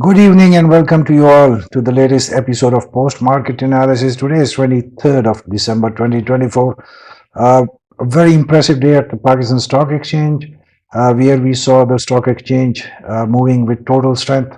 Good evening and welcome to you all to the latest episode of Post Market Analysis. Today is 23rd of December 2024. A very impressive day at the Pakistan Stock Exchange, where we saw the stock exchange moving with total strength.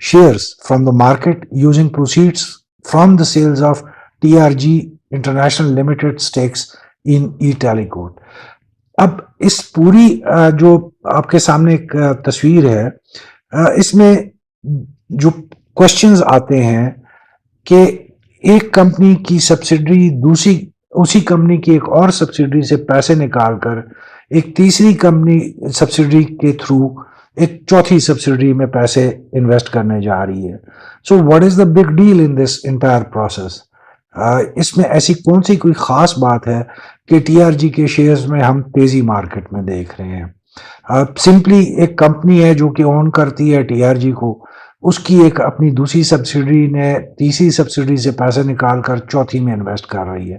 shares from the market using proceeds from the sales of TRG International Limited stakes in eTeleCode. اب اس پوری جو آپ کے سامنے ایک تصویر ہے، اس میں جو کوشچنز آتے ہیں کہ ایک کمپنی کی سبسڈری دوسری اسی کمپنی کی ایک اور سبسڈری سے پیسے نکال کر ایک تیسری کمپنی سبسڈری کے تھرو ایک چوتھی سبسڈری میں پیسے انویسٹ کرنے جا رہی ہے. So what is the big deal in this entire process? اس میں ایسی کون سی کوئی خاص بات ہے کہ ٹی آر جی کے شیئرز میں ہم تیزی مارکیٹ میں دیکھ رہے ہیں؟ سمپلی ایک کمپنی ہے جو کہ اون کرتی ہے ٹی آر جی کو، اس کی ایک اپنی دوسری سبسڈری نے تیسری سبسڈری سے پیسے نکال کر چوتھی میں انویسٹ کر رہی ہے.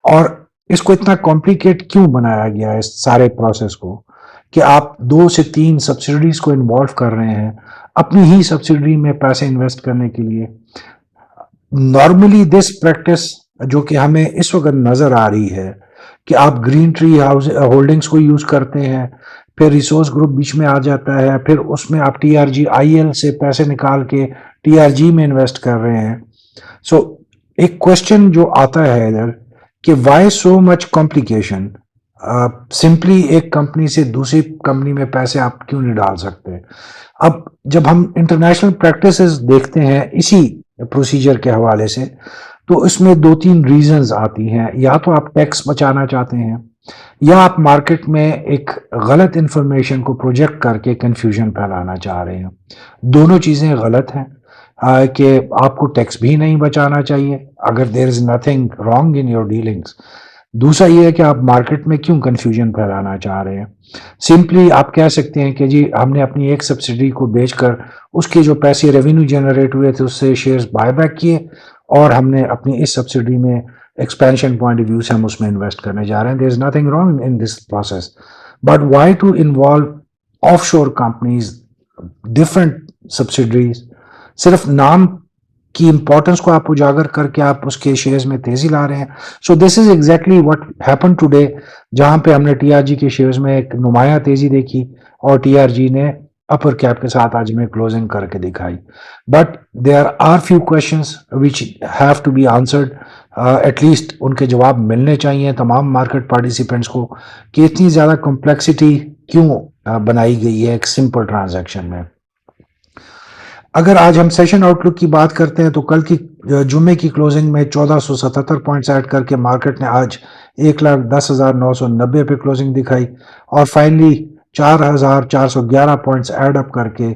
اور اس کو اتنا کمپلیکیٹ کیوں بنایا گیا ہے اس سارے پروسیس کو کہ آپ 2 سے 3 سبسڈریز کو انوالو کر رہے ہیں اپنی ہی سبسڈری میں پیسے انویسٹ کرنے کے لیے؟ نارملی دس پریکٹس جو کہ ہمیں اس وقت نظر آ رہی ہے کہ آپ گرین ٹری ہولڈنگز کو یوز کرتے ہیں، پھر ریسورس گروپ بیچ میں آ جاتا ہے، پھر اس میں آپ T R G I L سے پیسے نکال کے ٹی آر جی میں انویسٹ کر رہے ہیں. سو ایک کوشچن جو آتا ہے ادھر کہ وائی سو مچ کمپلیکیشن؟ سمپلی ایک کمپنی سے دوسری کمپنی میں پیسے آپ کیوں نہیں ڈال سکتے؟ اب جب ہم انٹرنیشنل پریکٹسز دیکھتے ہیں اسی پروسیجر کے حوالے سے تو اس میں 2-3 ریزنز آتی ہیں. یا تو آپ ٹیکس بچانا چاہتے ہیں، یا آپ مارکیٹ میں ایک غلط انفارمیشن کو پروجیکٹ کر کے کنفیوژن پھیلانا چاہ رہے ہیں. دونوں چیزیں غلط ہیں کہ آپ کو ٹیکس بھی نہیں بچانا چاہیے اگر there is nothing wrong in your dealings. دوسرا یہ ہے کہ آپ مارکیٹ میں کیوں کنفیوژن پھیلانا چاہ رہے ہیں؟ سمپلی آپ کہہ سکتے ہیں کہ جی ہم نے اپنی ایک سبسڈری کو بیچ کر اس کے جو پیسے ریونیو جنریٹ ہوئے تھے اس سے شیئرز بائی بیک کیے، اور ہم نے اپنی اس سبسڈری میں ایکسپینشن پوائنٹ آف ویو سے ہم اس میں انویسٹ کرنے جا رہے ہیں. There is nothing wrong in this process, but why to involve of sure companies, different subsidiaries? صرف نام کی امپورٹنس کو آپ اجاگر کر کے آپ اس کے شیئرز میں تیزی لا رہے ہیں. So this is exactly what happen today, جہاں پہ ہم نے ٹی آر جی کے شیئرز میں ایک نمایاں تیزی دیکھی اور ٹی آر جی نے اپر کیپ کے ساتھ آج میں کلوزنگ کر کے دکھائی. But there are few questions which have to be answered, at least ان کے جواب ملنے چاہیے تمام مارکیٹ پارٹیسپینٹس کو کہ اتنی زیادہ کمپلیکسٹی کیوں بنائی گئی ہے ایک سمپل ٹرانزیکشن میں. اگر آج ہم سیشن آؤٹ لک کی بات کرتے ہیں تو کل کی جمعے کی کلوزنگ میں 1477 پوائنٹس ایڈ کر کے مارکیٹ نے آج 1,10,990 پہ کلوزنگ دکھائی، اور فائنلی 4,411 پوائنٹس ایڈ اپ کر کے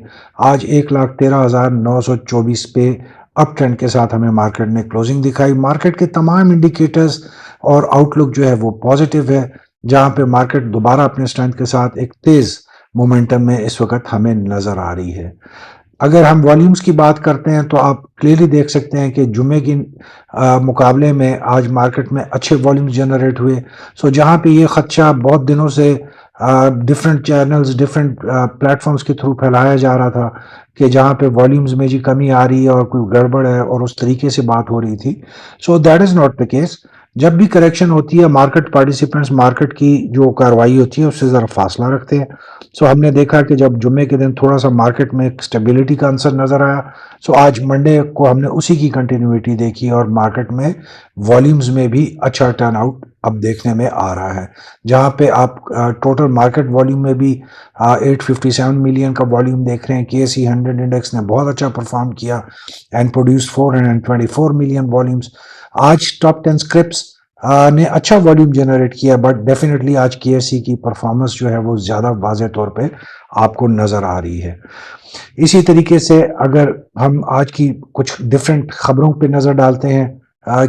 آج 1,13,924 پہ اپ ٹرینڈ کے ساتھ ہمیں مارکیٹ نے کلوزنگ دکھائی. مارکیٹ کے تمام انڈیکیٹرز اور آؤٹ لک جو ہے وہ پازیٹیو ہے، جہاں پہ مارکیٹ دوبارہ اپنے اسٹرینتھ کے ساتھ ایک تیز مومنٹم میں اس وقت ہمیں نظر آ رہی ہے. اگر ہم والیومز کی بات کرتے ہیں تو آپ کلیئرلی دیکھ سکتے ہیں کہ جمعے کی مقابلے میں آج مارکیٹ میں اچھے والیومز جنریٹ ہوئے. سو جہاں پہ یہ خدشہ بہت دنوں سے different channels different platforms کے تھرو پھیلایا جا رہا تھا کہ جہاں پہ والیومز میں جی کمی آ رہی ہے اور کوئی گڑبڑ ہے اور اس طریقے سے بات ہو رہی تھی، so that is not the case. جب بھی کریکشن ہوتی ہے مارکیٹ پارٹیسپینٹس مارکیٹ کی جو کاروائی ہوتی ہے اس سے ذرا فاصلہ رکھتے ہیں. سو ہم نے دیکھا کہ جب جمعے کے دن تھوڑا سا مارکیٹ میں ایک اسٹیبلٹی کا عنصر نظر آیا، سو آج منڈے کو ہم نے اسی کی کنٹینیوٹی دیکھی اور مارکیٹ میں والیومز میں بھی اچھا ٹرن آؤٹ اب دیکھنے میں آ رہا ہے، جہاں پہ آپ ٹوٹل مارکیٹ والیوم میں بھی 857 ملین کا والیوم دیکھ رہے ہیں. کے سی 100 انڈیکس نے بہت اچھا پرفارم کیا اینڈ پروڈیوس 424 ملین والیومز. آج ٹاپ 10 اسکرپس نے اچھا والیوم جنریٹ کیا، بٹ ڈیفینیٹلی آج کے ایس سی کی پرفارمنس جو ہے وہ زیادہ واضح طور پہ آپ کو نظر آ رہی ہے. اسی طریقے سے اگر ہم آج کی کچھ ڈفرینٹ خبروں پہ نظر ڈالتے ہیں،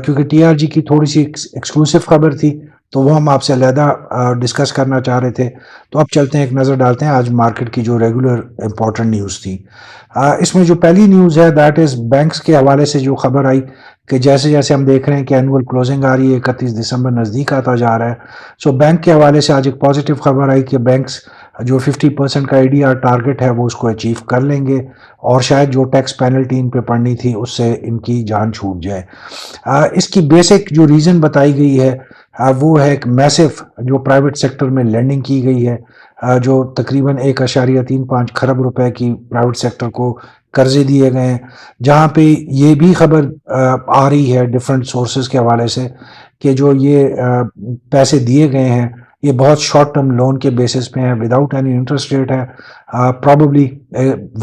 کیونکہ ٹی آر جی کی تھوڑی سی ایکسکلوسیو خبر تھی تو وہ ہم آپ سے علیحدہ ڈسکس کرنا چاہ رہے تھے، تو اب چلتے ہیں ایک نظر ڈالتے ہیں آج مارکیٹ کی جو ریگولر امپورٹنٹ نیوز تھی. اس میں جو پہلی نیوز ہے دیٹ از بینکس کے حوالے سے جو خبر آئی کہ جیسے جیسے ہم دیکھ رہے ہیں کہ اینول کلوزنگ آ رہی ہے، 31 دسمبر نزدیک آتا جا رہا ہے. سو بینک کے حوالے سے آج ایک پازیٹیو خبر آئی کہ بینکس جو 50% کا آئی ڈی آر ٹارگٹ ہے وہ اس کو اچیو کر لیں گے، اور شاید جو ٹیکس پینلٹی ان پہ پڑنی تھی اس سے ان کی جان چھوٹ جائے. اس کی بیسک جو ریزن بتائی گئی ہے وہ ہے ایک میسو جو پرائیویٹ سیکٹر میں لینڈنگ کی گئی ہے، جو تقریباً 1.35 کھرب روپے کی پرائیویٹ سیکٹر کو قرضے دیے گئے ہیں. جہاں پہ یہ بھی خبر آ رہی ہے ڈفرینٹ سورسز کے حوالے سے کہ جو یہ پیسے دیے گئے ہیں یہ بہت شارٹ ٹرم لون کے بیسس پہ ہیں، وداؤٹ اینی انٹرسٹ ریٹ ہے، پرابلی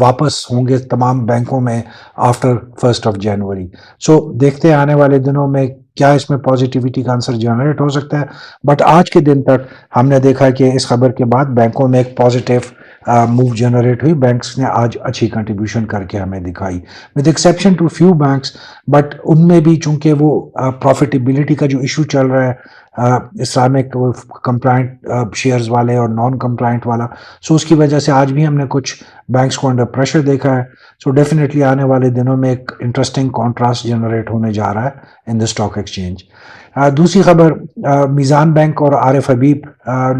واپس ہوں گے تمام بینکوں میں آفٹر 1 جنوری. سو دیکھتے ہیں آنے والے دنوں میں کیا اس میں پازیٹیوٹی کا آنسر جنریٹ ہو سکتا ہے. بٹ آج کے دن تک ہم نے دیکھا کہ اس خبر کے بعد بینکوں میں ایک پازیٹیو موو جنریٹ ہوئی. بینکس نے آج اچھی کنٹریبیوشن کر کے ہمیں دکھائی with exception to few banks. But ان میں بھی چونکہ وہ پروفیٹیبلٹی کا جو ایشو چل رہا ہے، اسلامک کمپلائنٹ شیئرز والے اور نان کمپلائنٹ والا، سو اس کی وجہ سے آج بھی ہم نے کچھ بینکس کو انڈر پریشر دیکھا ہے. سو ڈیفینیٹلی آنے والے دنوں میں ایک انٹرسٹنگ کانٹراسٹ جنریٹ ہونے جا رہا ہے ان دا اسٹاک ایکسچینج. دوسری خبر میزان بینک اور عارف حبیب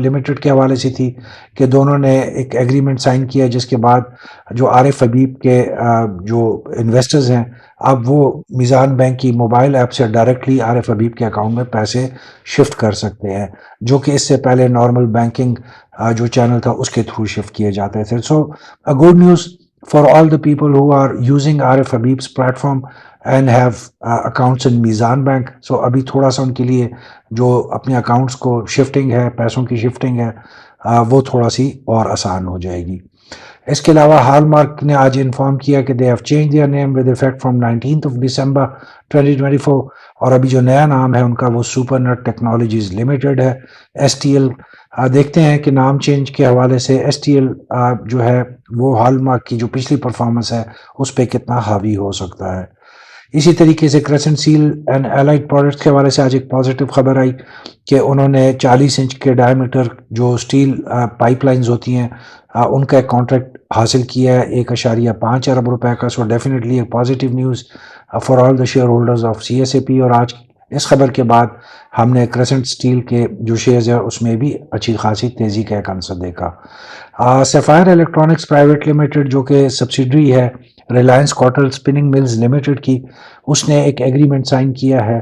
لمیٹڈ کے حوالے سے تھی کہ دونوں نے ایک ایگریمنٹ سائن کیا، جس کے بعد جو عارف حبیب کے جو انویسٹرز ہیں اب وہ میزان بینک کی موبائل ایپ سے ڈائریکٹلی عارف حبیب کے اکاؤنٹ میں پیسے شفٹ کر سکتے ہیں، جو کہ اس سے پہلے نارمل بینکنگ جو چینل تھا اس کے تھرو شفٹ کیے جاتے تھے. So good news for all the people who are using Arif Habib's platform and have accounts in Meezan bank. سو ابھی تھوڑا سا ان کے لیے جو اپنے اکاؤنٹس کو شفٹنگ ہے، پیسوں کی شفٹنگ ہے، وہ تھوڑا سی اور آسان ہو جائے گی. اس کے علاوہ ہال مارک نے آج انفارم کیا کہ they have change their name with effect from 19 December 2024، اور ابھی جو نیا نام ہے ان کا وہ سپر نیٹ ٹیکنالوجیز لمیٹڈ ہے، STL. دیکھتے ہیں کہ نام چینج کے حوالے سے STL جو ہے وہ ہال مارک کی جو پچھلی پرفارمنس ہے اس پہ کتنا حاوی ہو سکتا ہے. اسی طریقے سے crescent steel and allied products کے حوالے سے آج ایک پازیٹیو خبر آئی کہ انہوں نے 40 انچ کے ڈائیمیٹر جو اسٹیل پائپ لائنز ہوتی ہیں ان کا ایک کانٹریکٹ حاصل کیا ہے 1.5 ارب روپے کا. سو ڈیفینیٹلی ایک positive news for all the share holders of CSAP. اور آج اس خبر کے بعد ہم نے کریسنٹ اسٹیل کے جو شیئرز ہیں اس میں بھی اچھی خاصی تیزی کا ایک عنصر دیکھا. سیفائر الیکٹرانکس پرائیویٹ لمیٹڈ جو کہ سبسیڈری ہے ریلائنس کوٹل اسپننگ ملز لمیٹڈ کی، اس نے ایک ایگریمنٹ سائن کیا ہے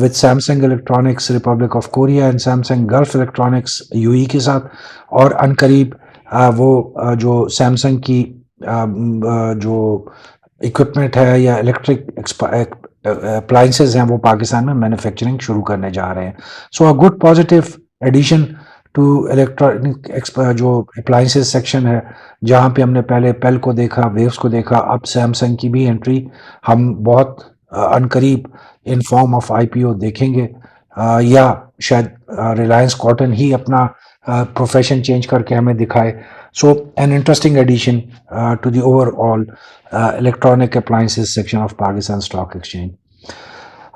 with Samsung electronics republic of Korea and Samsung golf electronics UAE کے ساتھ. اور عنقریب وہ جو سیمسنگ کی جو اکوپمنٹ ہے یا الیکٹرک اپلائنسز ہیں وہ پاکستان میں مینوفیکچرنگ شروع کرنے جا رہے ہیں. So a good positive addition to electronic جو اپلائنسز سیکشن ہے، جہاں پہ ہم نے پہلے پیل کو دیکھا، ویوز کو دیکھا، اب سیمسنگ کی بھی انٹری ہم بہت عنقریب ان فارم آف IPO دیکھیں گے، یا شاید ریلائنس کاٹن ہی اپنا پروفیشن چینج کر کے ہمیں دکھائے. So an interesting addition to the overall electronic appliances section of Pakistan stock exchange.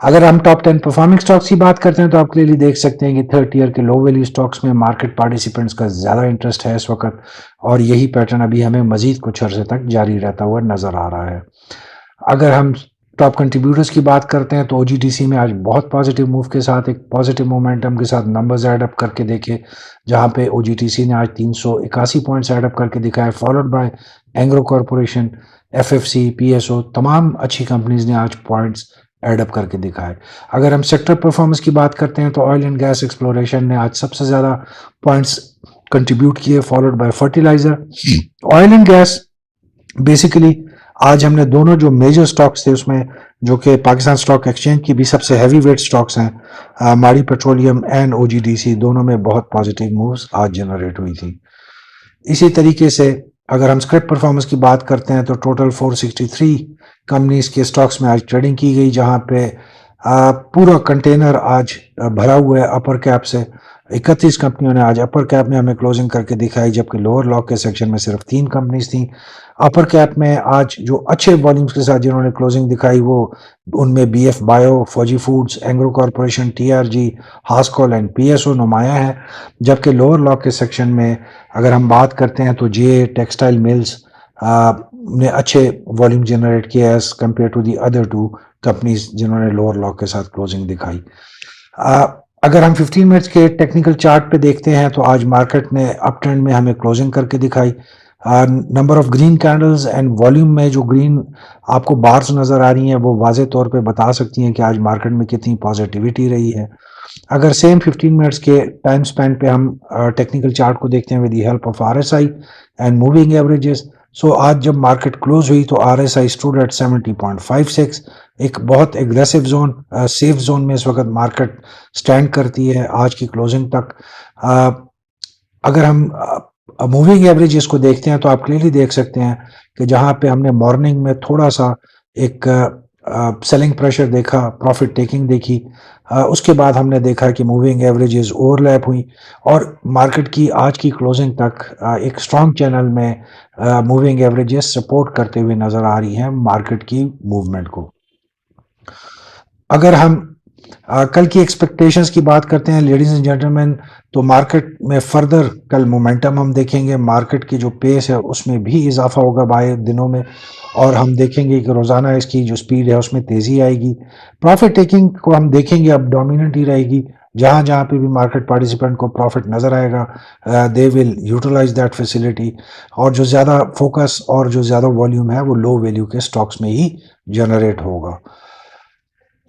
اگر ہم ٹاپ 10 پرفارمنگ اسٹاکس کی بات کرتے ہیں تو آپ کے لیے دیکھ سکتے ہیں کہ 3rd ایئر کے لو ویلیو اسٹاکس میں مارکیٹ پارٹیسپینٹس کا زیادہ انٹرسٹ ہے اس وقت، اور یہی پیٹرن ابھی ہمیں مزید کچھ عرصے تک جاری رہتا ہوا نظر آ رہا ہے. اگر ہم ٹاپ کنٹریبیوٹرز کی بات کرتے ہیں تو OGTC میں آج بہت پازیٹیو موو کے ساتھ، ایک پازیٹیو مومنٹم کے ساتھ نمبرز ایڈ اپ کر کے دیکھے، جہاں پہ OGTC نے آج 381 پوائنٹس ایڈ اپ کر کے دکھائے، followed by Engro corporation, FFC، PSO. تمام اچھی کمپنیز نے آج پوائنٹس ایڈ اپ کر کے دکھائے. اگر ہم سیکٹر پرفارمنس کی بات کرتے ہیں تو آئل اینڈ گیس ایکسپلوریشن نے آج سب سے زیادہ پوائنٹس کنٹریبیوٹ کیے، followed by fertiliser. Oil and gas basically آج ہم نے دونوں جو میجر سٹاکس تھے اس میں، جو کہ پاکستان سٹاک ایکسچینج کی بھی سب سے ہیوی ویٹ سٹاکس ہیں، ماڑی پیٹرولیم اینڈ OGTC، دونوں میں بہت پازیٹیو مووز آج جنریٹ ہوئی تھی. اسی طریقے سے اگر ہم اسکرپ پرفارمنس کی بات کرتے ہیں تو ٹوٹل 463 کمپنیز کے سٹاکس میں آج ٹریڈنگ کی گئی، جہاں پہ پورا کنٹینر آج بھرا ہوا ہے اپر کیپ سے. 31 کمپنیوں نے آج اپر کیپ میں ہمیں کلوزنگ کر کے دکھائی، جبکہ لوور لاک کے سیکشن میں صرف 3 کمپنیز تھیں. اپر کیپ میں آج جو اچھے والیومز کے ساتھ جنہوں نے کلوزنگ دکھائی وہ ان میں BF bio, Fauji foods, Engro corporation, TRG، Hascol and PSO نمایاں ہیں. جبکہ لوور لاک کے سیکشن میں اگر ہم بات کرتے ہیں تو GA ٹیکسٹائل ملز نے اچھے والیوم جنریٹ کیا as compare to the other 2 companies جنہوں نے لوور لاک کے ساتھ کلوزنگ دکھائی. اگر ہم 15 منٹس کے ٹیکنیکل چارٹ پہ دیکھتے ہیں تو آج مارکیٹ نے اپ ٹرینڈ میں ہمیں کلوزنگ کر کے دکھائی. Number of green candles and volume میں جو گرین آپ کو بارز نظر آ رہی ہیں وہ واضح طور پہ بتا سکتی ہیں کہ آج مارکیٹ میں کتنی پازیٹیوٹی رہی ہے. اگر سیم 15 منٹس کے ٹائم سپین پہ ہم ٹیکنیکل چارٹ کو دیکھتے ہیں with the help of RSI and moving averages, so آج جب مارکیٹ کلوز ہوئی تو RSI اسٹوڈ ایٹ 70.56، ایک بہت ایگریسو زون، سیف زون میں اس وقت مارکیٹ سٹینڈ کرتی ہے آج کی کلوزنگ تک. اگر ہم موونگ ایوریجز کو دیکھتے ہیں تو آپ کلیئرلی دیکھ سکتے ہیں کہ جہاں پہ ہم نے مارننگ میں تھوڑا سا ایک سیلنگ پریشر دیکھا، پروفٹ ٹیکنگ دیکھی، اس کے بعد ہم نے دیکھا کہ موونگ ایوریجز اوور لیپ ہوئی اور مارکیٹ کی آج کی کلوزنگ تک ایک اسٹرانگ چینل میں موونگ ایوریجز سپورٹ کرتے ہوئے نظر آ رہی ہیں مارکیٹ کی موومنٹ کو. اگر ہم کل کی ایکسپیکٹیشنز کی بات کرتے ہیں لیڈیز اینڈ جینٹلمین، تو مارکیٹ میں فردر کل مومنٹم ہم دیکھیں گے، مارکیٹ کی جو پیس ہے اس میں بھی اضافہ ہوگا بائی دنوں میں، اور ہم دیکھیں گے کہ روزانہ اس کی جو سپیڈ ہے اس میں تیزی آئے گی. پروفٹ ٹیکنگ کو ہم دیکھیں گے اب ڈومیننٹ ہی رہے گی، جہاں جہاں پہ بھی مارکیٹ پارٹیسپینٹ کو پروفٹ نظر آئے گا دے ول یوٹیلائز دیٹ فیسلٹی، اور جو زیادہ فوکس اور جو زیادہ والیوم ہے وہ لو ویلیو کے سٹاکس میں ہی جنریٹ ہوگا.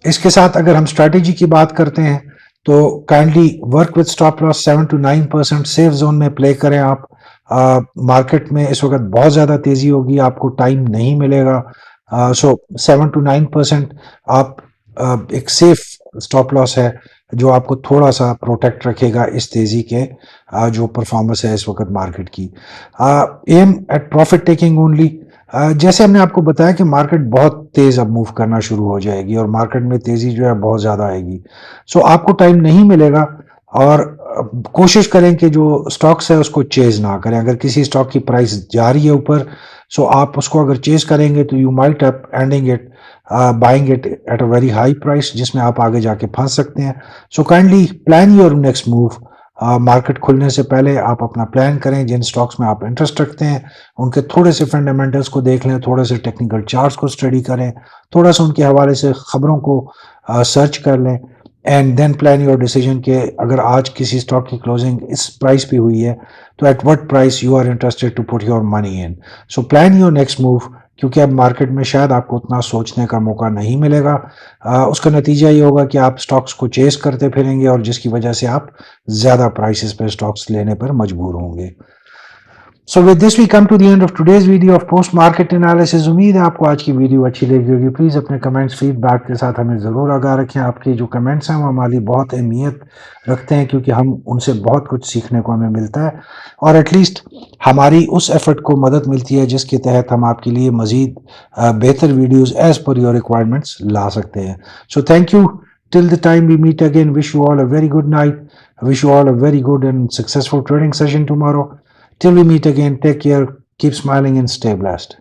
اس کے ساتھ اگر ہم اسٹریٹجی کی بات کرتے ہیں تو kindly work with stop loss 7 to 9% safe zone میں پلے کریں. آپ مارکیٹ میں اس وقت بہت زیادہ تیزی ہوگی، آپ کو ٹائم نہیں ملے گا، سو 7 to 9% آپ ایک سیف اسٹاپ لاس ہے جو آپ کو تھوڑا سا پروٹیکٹ رکھے گا اس تیزی کے جو پرفارمنس ہے اس وقت مارکیٹ کی. Am at profit taking only. جیسے ہم نے آپ کو بتایا کہ مارکیٹ بہت تیز اب موو کرنا شروع ہو جائے گی اور مارکیٹ میں تیزی جو ہے بہت زیادہ آئے گی، سو آپ کو ٹائم نہیں ملے گا، اور کوشش کریں کہ جو سٹاکس ہے اس کو چیز نہ کریں. اگر کسی سٹاک کی پرائس جا رہی ہے اوپر، سو آپ اس کو اگر چیز کریں گے تو you might ending it buying it at a very high price, جس میں آپ آگے جا کے پھنس سکتے ہیں. So kindly plan your next move. Market کھلنے سے پہلے آپ اپنا پلان کریں، جن سٹاکس میں آپ انٹرسٹ رکھتے ہیں ان کے تھوڑے سے فنڈامنٹلز کو دیکھ لیں، تھوڑے سے ٹیکنیکل چارٹس کو اسٹڈی کریں، تھوڑا سا ان کے حوالے سے خبروں کو سرچ کر لیں، and then plan your decision کہ اگر آج کسی سٹاک کی کلوزنگ اس پرائس پہ ہوئی ہے تو at what price you are interested to put your money in. So plan your next move, کیونکہ اب مارکیٹ میں شاید آپ کو اتنا سوچنے کا موقع نہیں ملے گا. اس کا نتیجہ یہ ہوگا کہ آپ سٹاکس کو چیز کرتے پھریں گے اور جس کی وجہ سے آپ زیادہ پرائسز پہ سٹاکس لینے پر مجبور ہوں گے. So with this we come to the end of today's video of post market analysis. امید ہے آپ کو آج کی ویڈیو اچھی لگی ہوگی. پلیز اپنے کمنٹس فیڈ بیک کے ساتھ ہمیں ضرور آگاہ رکھیں. آپ کے جو کمنٹس ہیں وہ ہماری بہت اہمیت رکھتے ہیں کیونکہ ہم ان سے بہت کچھ سیکھنے کو ہمیں ملتا ہے اور ایٹ لیسٹ ہماری اس ایفرٹ کو مدد ملتی ہے جس کے تحت ہم آپ کے لیے مزید بہتر videos as per your requirements لا سکتے ہیں. So thank you. Till the time we meet again, wish you all a very good night. Wish you all a very good and successful trading session tomorrow. Till we meet again, take care, keep smiling and stay blessed.